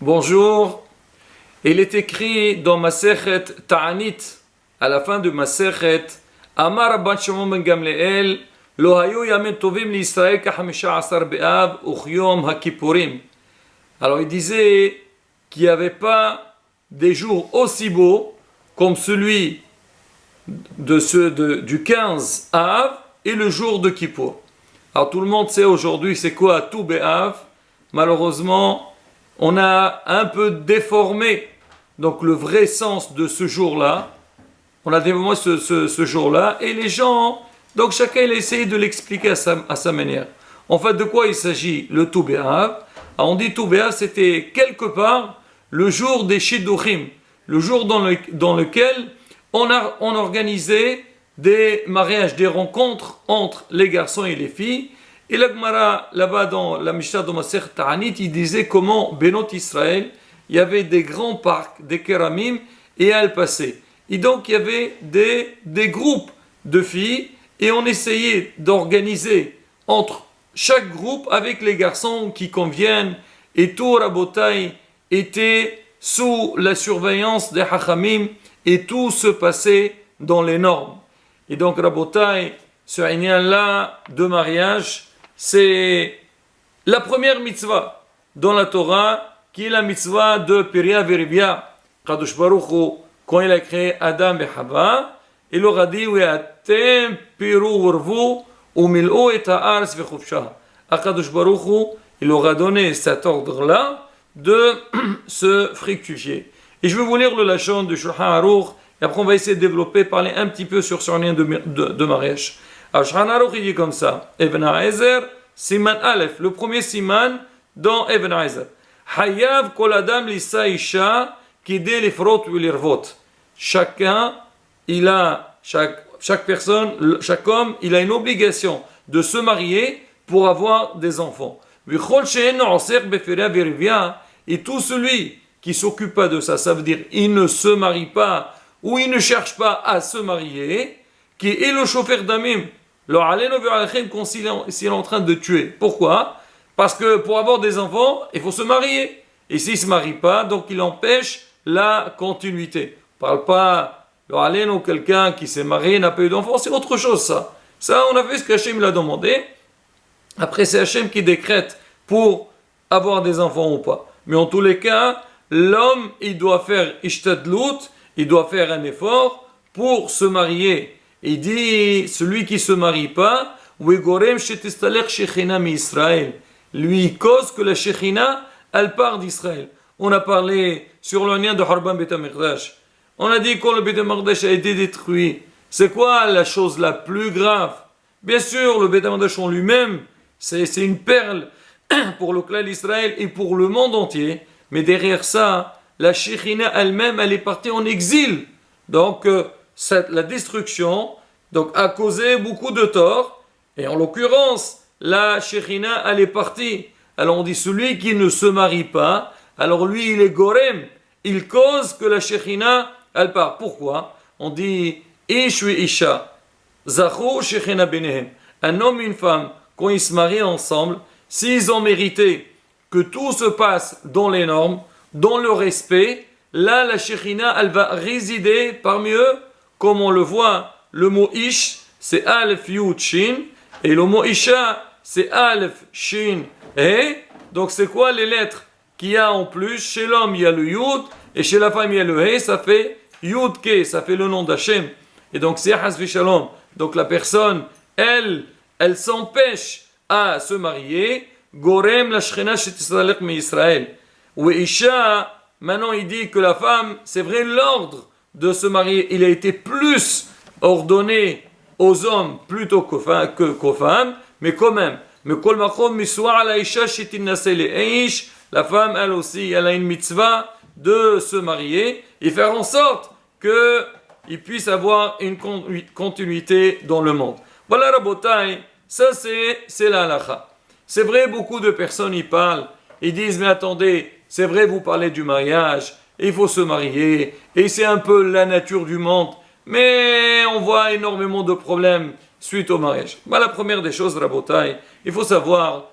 Bonjour. Il est écrit dans Masechet Ta'anit, à la fin de Masechet, Amar Rabban Shimon ben Gamliel, Lo hayu yamin tovim li Israël ka 15 be'av uchyom haKippurim. Alors il disait qu'il n'y avait pas des jours aussi beaux comme celui du 15 Av et le jour de Kippour. Alors tout le monde sait aujourd'hui c'est quoi tout Be'av. Malheureusement, on a un peu déformé donc le vrai sens de ce jour-là. On a déformé ce jour-là et les gens, donc chacun il a essayé de l'expliquer à sa manière. En fait, de quoi il s'agit le tout Be'av? On dit tout Be'av, c'était quelque part le jour des Shidduchim, le jour dans lequel on organisait des mariages, des rencontres entre les garçons et les filles. Et la Gemara, là-bas dans la Mishnah de Masechet Ta'anit, il disait comment Benot Israël, il y avait des grands parcs, des kéramim, et elles passaient. Et donc il y avait des groupes de filles, et on essayait d'organiser entre chaque groupe avec les garçons qui conviennent, et tout Rabotai était sous la surveillance des Hachamim, et tout se passait dans les normes. Et donc Rabotai, ce inyan-là de mariage, c'est la première mitzvah dans la Torah, qui est la mitzvah de Piria Veribia. Kadosh Baruch Hu, quand il a créé Adam et Hava, il leur a dit Ve'atem piru vervu umil'u et ha'aretz vechufshaha. À Kadosh Baruch Hu, il leur a donné cet ordre-là de se fructifier. Et je vais vous lire le lachon du Shulchan Aruch, et après on va essayer de développer, parler un petit peu sur ce lien de mariage. Alors, Shulchan Aruch, il dit comme ça, Even HaEzer, Siman Aleph, le premier Siman dans Even HaEzer. Hayav kol adam lisa isha kidei lifrot ulirvot. Chacun, chaque personne, chaque homme, il a une obligation de se marier pour avoir des enfants. V'chol she'eno oser befiria verivia, et tout celui qui s'occupe pas de ça, ça veut dire il ne se marie pas ou il ne cherche pas à se marier, qui est le chauffeur d'amim. S'il est en train de tuer. Pourquoi? Parce que pour avoir des enfants, il faut se marier. Et s'il ne se marie pas, donc il empêche la continuité. On ne parle pas de quelqu'un qui s'est marié, n'a pas eu d'enfants, c'est autre chose ça. Ça, on a vu ce qu'Hachem l'a demandé. Après, c'est Hachem qui décrète pour avoir des enfants ou pas. Mais en tous les cas, l'homme, il doit faire ishtadlut, il doit faire un effort pour se marier. Il dit, celui qui ne se marie pas, lui cause que la Shekhinah, elle part d'Israël. On a parlé sur le lien de Harban Bet HaMikdash. On a dit quand le Bet HaMikdash a été détruit, c'est quoi la chose la plus grave? Bien sûr, le Bet HaMikdash en lui-même, c'est une perle pour le clan d'Israël et pour le monde entier. Mais derrière ça, la Shekhinah elle-même, elle est partie en exil. Donc, la destruction donc, a causé beaucoup de tort. Et en l'occurrence, la Shekhinah, elle est partie. Alors on dit celui qui ne se marie pas, alors lui il est gorem. Il cause que la Shekhinah, elle part. Pourquoi? On dit Ish ou Isha. Zachu Shekhinah benehem. Un homme et une femme, quand ils se marient ensemble, s'ils ont mérité que tout se passe dans les normes, dans le respect, là la Shekhinah, elle va résider parmi eux. Comme on le voit, le mot Ish, c'est Aleph Yud Shin, et le mot Isha, c'est Aleph Shin He. Donc c'est quoi les lettres qu'il y a en plus? Chez l'homme, il y a le Yud, et chez la femme, il y a le He, ça fait Yud Ke, ça fait le nom d'Hachem. Et donc c'est Hasvi Shalom. Donc la personne, elle s'empêche à se marier. Gorem la Shekhinah shetisralek mi Israël. Ou Isha, maintenant il dit que la femme, c'est vrai, l'ordre de se marier, il a été plus ordonné aux hommes plutôt qu'aux femmes, mais quand même. Mais kol makom miswa ala isha shetinase leish, la femme, elle aussi, elle a une mitzvah de se marier et faire en sorte qu'il puisse avoir une continuité dans le monde. Voilà, Rabotai, ça c'est la halakha. C'est vrai, beaucoup de personnes y parlent, ils disent, mais attendez, c'est vrai, vous parlez du mariage, il faut se marier, et c'est un peu la nature du monde, mais on voit énormément de problèmes suite au mariage. La première des choses, Rabotai, il faut savoir,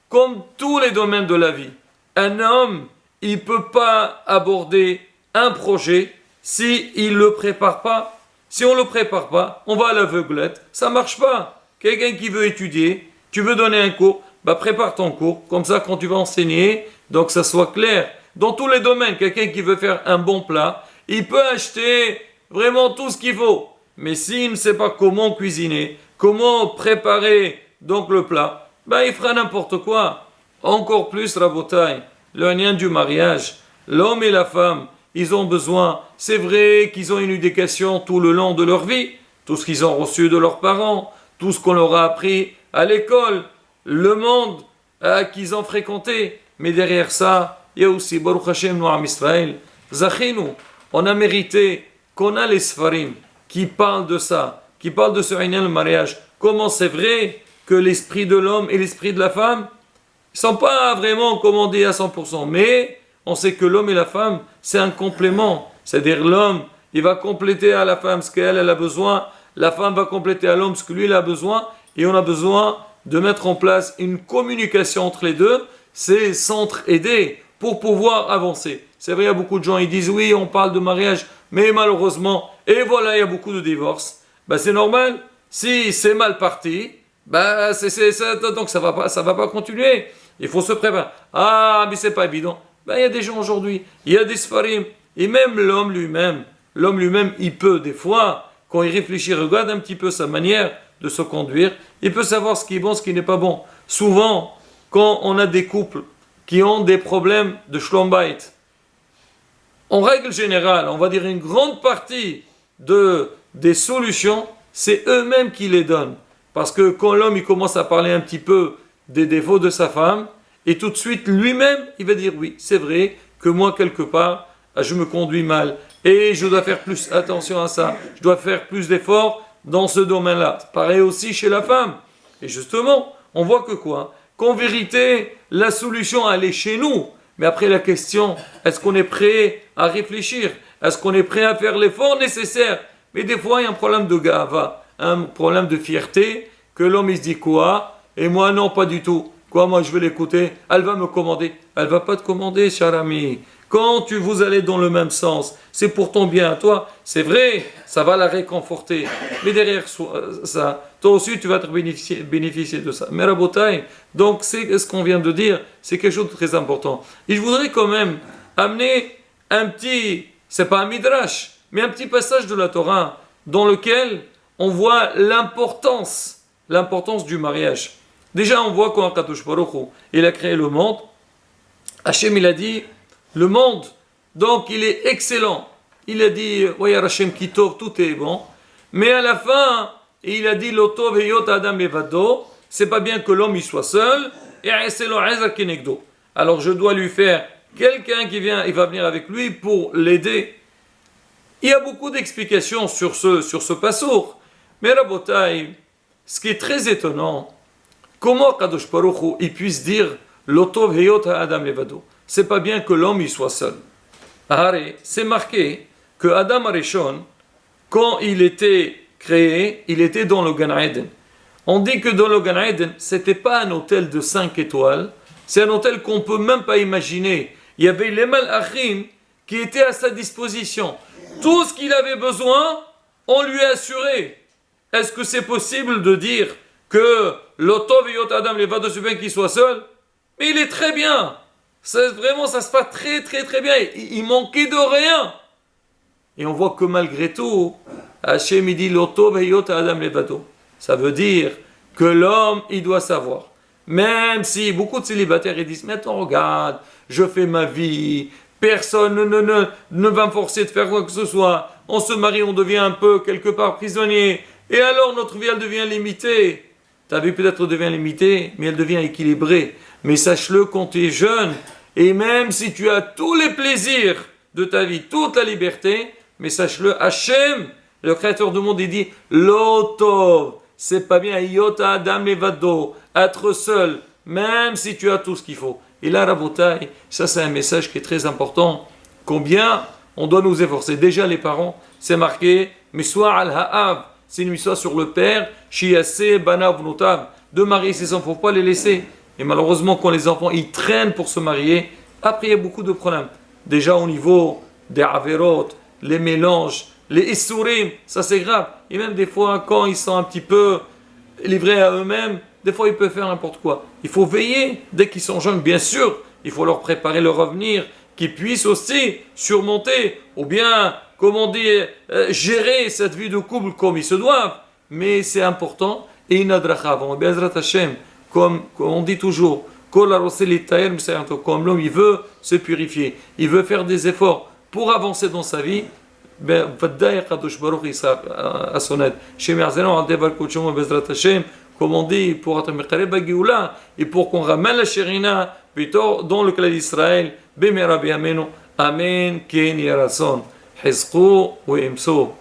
comme tous les domaines de la vie, un homme, il ne peut pas aborder un projet si il ne le prépare pas. Si on ne le prépare pas, on va à l'aveuglette, ça ne marche pas. Quelqu'un qui veut étudier, tu veux donner un cours, bah prépare ton cours, comme ça quand tu vas enseigner, donc ça soit clair. Dans tous les domaines, quelqu'un qui veut faire un bon plat, il peut acheter vraiment tout ce qu'il faut. Mais s'il ne sait pas comment cuisiner, comment préparer donc le plat, bah il fera n'importe quoi. Encore plus, Rabotai, le lien du mariage, l'homme et la femme, ils ont besoin, c'est vrai qu'ils ont une éducation tout le long de leur vie, tout ce qu'ils ont reçu de leurs parents, tout ce qu'on leur a appris à l'école, le monde qu'ils ont fréquenté. Mais derrière ça, il y a aussi, Baruch Hashem, nous, Am Israël, Zachinu, on a mérité qu'on a les Sfarim qui parlent de ça, qui parlent de ce le mariage. Comment c'est vrai que l'esprit de l'homme et l'esprit de la femme ne sont pas vraiment commandés à 100%, mais on sait que l'homme et la femme, c'est un complément. C'est-à-dire l'homme, il va compléter à la femme ce qu'elle a besoin, la femme va compléter à l'homme ce que lui il a besoin, et on a besoin de mettre en place une communication entre les deux, c'est s'entraider pour pouvoir avancer. C'est vrai, il y a beaucoup de gens, ils disent oui, on parle de mariage, mais malheureusement, et voilà, il y a beaucoup de divorces. Ben, c'est normal, si c'est mal parti, ben, donc ça va pas continuer. Il faut se préparer. Ah, mais c'est pas évident. Ben, il y a des gens aujourd'hui, il y a des sfarim, et même l'homme lui-même, il peut des fois, quand il réfléchit, regarde un petit peu sa manière de se conduire, il peut savoir ce qui est bon, ce qui n'est pas bon. Souvent, quand on a des couples qui ont des problèmes de schlombait, en règle générale, on va dire une grande partie des solutions, c'est eux-mêmes qui les donnent. Parce que quand l'homme il commence à parler un petit peu des défauts de sa femme, et tout de suite lui-même, il va dire oui, c'est vrai que moi quelque part, je me conduis mal, et je dois faire plus attention à ça, je dois faire plus d'efforts dans ce domaine-là. Pareil aussi chez la femme. Et justement, on voit que quoi? Qu'en vérité, la solution elle est chez nous. Mais après la question, est-ce qu'on est prêt à réfléchir? Est-ce qu'on est prêt à faire l'effort nécessaire? Mais des fois, il y a un problème de gava, un problème de fierté, que l'homme il se dit quoi? Et moi non, pas du tout. Quoi, moi je vais l'écouter, elle va me commander. Elle va pas te commander, cher ami. Quand vous allez dans le même sens, c'est pour ton bien à toi. C'est vrai, ça va la réconforter. Mais derrière ça, toi aussi tu vas te bénéficier de ça. Mais Rabotai, donc c'est ce qu'on vient de dire, c'est quelque chose de très important. Et je voudrais quand même amener un petit, c'est pas un midrash, mais un petit passage de la Torah dans lequel on voit l'importance du mariage. Déjà, on voit quand Kadosh Baruch Hu, il a créé le monde, Hachem il a dit, le monde, donc il est excellent. Il a dit, ouais, Hachem Kitov, tout est bon. Mais à la fin, il a dit, Lotov heyot Adam levado, c'est pas bien que l'homme il soit seul, et alors je dois lui faire quelqu'un qui vient, il va venir avec lui pour l'aider. Il y a beaucoup d'explications sur ce passour. Mais Rabotai, ce qui est très étonnant, comment Kadosh Baruch Hu, il puisse dire Lotov heyot Adam levado. C'est pas bien que l'homme il soit seul. C'est marqué que Adam Arishon, quand il était créé, il était dans le Gan Eden. On dit que dans le Gan Eden, c'était pas un hôtel de 5 étoiles, c'est un hôtel qu'on peut même pas imaginer. Il y avait les malachim qui étaient à sa disposition. Tout ce qu'il avait besoin, on lui a assuré. Est-ce que c'est possible de dire que l'Otov et Yot Adam, les va de ce bien qu'il soit seul? Mais il est très bien. Vraiment, ça se passe très très très bien. Il manquait de rien. Et on voit que malgré tout, Hachem il dit l'Otov et Yot Adam levado. Ça veut dire que l'homme, il doit savoir. Même si beaucoup de célibataires ils disent, mais attends, regarde, je fais ma vie, personne ne va me forcer de faire quoi que ce soit. On se marie, on devient un peu quelque part prisonnier. Et alors notre vie, elle devient limitée. Ta vie peut-être devient limitée, mais elle devient équilibrée. Mais sache-le quand tu es jeune, et même si tu as tous les plaisirs de ta vie, toute la liberté, mais sache-le, Hachem, le créateur du monde, il dit Lotov, c'est pas bien, Yota Adam Levado, être seul, même si tu as tout ce qu'il faut. Et là, Rabotai, ça c'est un message qui est très important. Combien on doit nous efforcer. Déjà les parents, c'est marqué Miswa al-Ha'av, c'est une miswa sur le père, Shiase Banav Notav, de marier ses enfants, il ne faut pas les laisser. Et malheureusement, quand les enfants ils traînent pour se marier, Après, il y a beaucoup de problèmes. Déjà au niveau des averot, les mélanges, les issourim, ça c'est grave. Et même des fois, quand ils sont un petit peu livrés à eux-mêmes, des fois ils peuvent faire n'importe quoi. Il faut veiller, dès qu'ils sont jeunes, bien sûr, il faut leur préparer leur avenir, qu'ils puissent aussi surmonter, ou bien, comment dire, gérer cette vie de couple comme ils se doivent. Mais c'est important, et inadrachavon, Bezrat Hashem, comme on dit toujours, comme l'homme il veut se purifier, il veut faire des efforts pour avancer dans sa vie, ben, à son aide. Comme on dit, pour être et pour qu'on ramène la Shérina plutôt dans le clan d'Israël. Amen, Ken Yarason. Hizqu ou Imso.